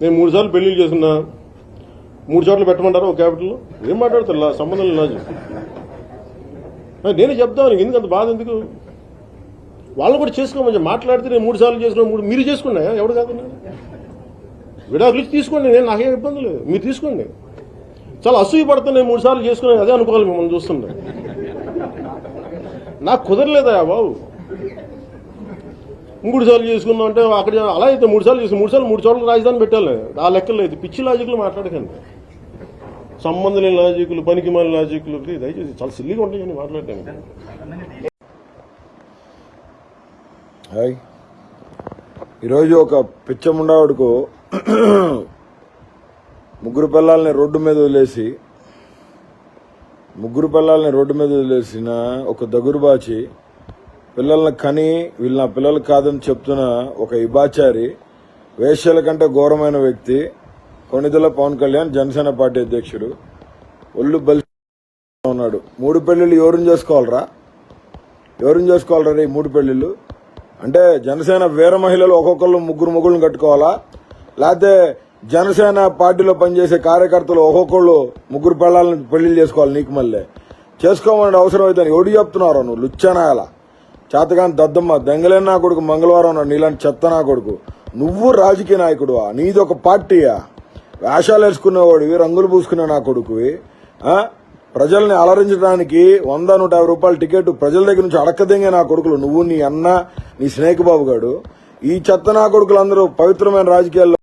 నేను 3 సార్లు పెళ్లిళ్ళు చేసుకున్నా, 3 చోట్ల పెట్టమంటారా ఒక క్యాపిటల్లో? ఏం మాట్లాడతారు? సంబంధం లేదు. నేనే చెప్తాను, ఎందుకు అంత బాధ ఎందుకు? వాళ్ళు కూడా చేసుకోమని మాట్లాడితే నేను 3 సార్లు చేసుకున్నా, మీరు చేసుకున్నా ఎవడు కాదన్నా? విడాకులు ఇచ్చి తీసుకోండి, నేను నాకేం ఇబ్బంది లేదు, మీరు తీసుకోండి. చాలా అసూయ పడతాను, నేను 3 సార్లు చేసుకున్నాను అదే అనుకోవాలి మిమ్మల్ని చూస్తుండే. నాకు కుదరలేదా బాబు? 3 సార్లు చేసుకుందాం అంటే అక్కడ అలా అయితే 3 సార్లు చేసుకుని 3 చోట్ల రాజధాని పెట్టాలి. ఆ లెక్కలు అయితే పిచ్చి లాజిక్లు మాట్లాడకండి, సంబంధం లేని లాజిక్లు, పనికి మాలిన లాజిక్లు దయచేసి చాలా సిల్లీగా ఉంటాయని మాట్లాడటానికి. హాయ్, ఈరోజు ఒక పిచ్చముండావుడుకు ముగ్గురు పిల్లల్ని రోడ్డు మీద వదిలేసిన ఒక దగురుబాచి పిల్లల్ని కని వీళ్ళు నా పిల్లలు కాదని చెప్తున్న ఒక ఇబాచారి, వేశ్యల కంటే ఘోరమైన వ్యక్తి కొణిదెల పవన్ కళ్యాణ్, జనసేన పార్టీ అధ్యక్షుడు. ఒళ్ళు బలి ఉన్నాడు. 3 పెళ్లిళ్ళు ఎవరిని చేసుకోవాలరా? ఈ 3 పెళ్లిళ్ళు అంటే జనసేన వీర మహిళలు ఒక్కొక్కళ్ళు 3 మొగుళ్ళని కట్టుకోవాలా? లేకపోతే జనసేన పార్టీలో పనిచేసే కార్యకర్తలు ఒక్కొక్కళ్ళు 3 పిల్లల్ని పెళ్లిళ్ళు చేసుకోవాలి? నీకు మళ్ళీ చేసుకోమని అవసరం అయితే ఎవడు చెప్తున్నారో నువ్వు? లుచ్చానాయాల చేతగాని దద్దమ్మ దెంగలేని నా కొడుకు మంగళవారం ఉన్నాడు, నీలాంటి చెత్త నా కొడుకు. నువ్వు రాజకీయ నాయకుడువా? నీది ఒక పార్టీయా? వేషాలు వేసుకునేవాడివి, రంగులు పూసుకునే నా కొడుకువి. ప్రజల్ని అలరించడానికి 100-150 రూపాయల టికెట్ ప్రజల దగ్గర నుంచి అడక్కదెంగే నా కొడుకులు నువ్వు, నీ అన్న, నీ స్నేక్ బాబు గాడు. ఈ చెత్త నా కొడుకులందరూ పవిత్రమైన రాజకీయాల్లో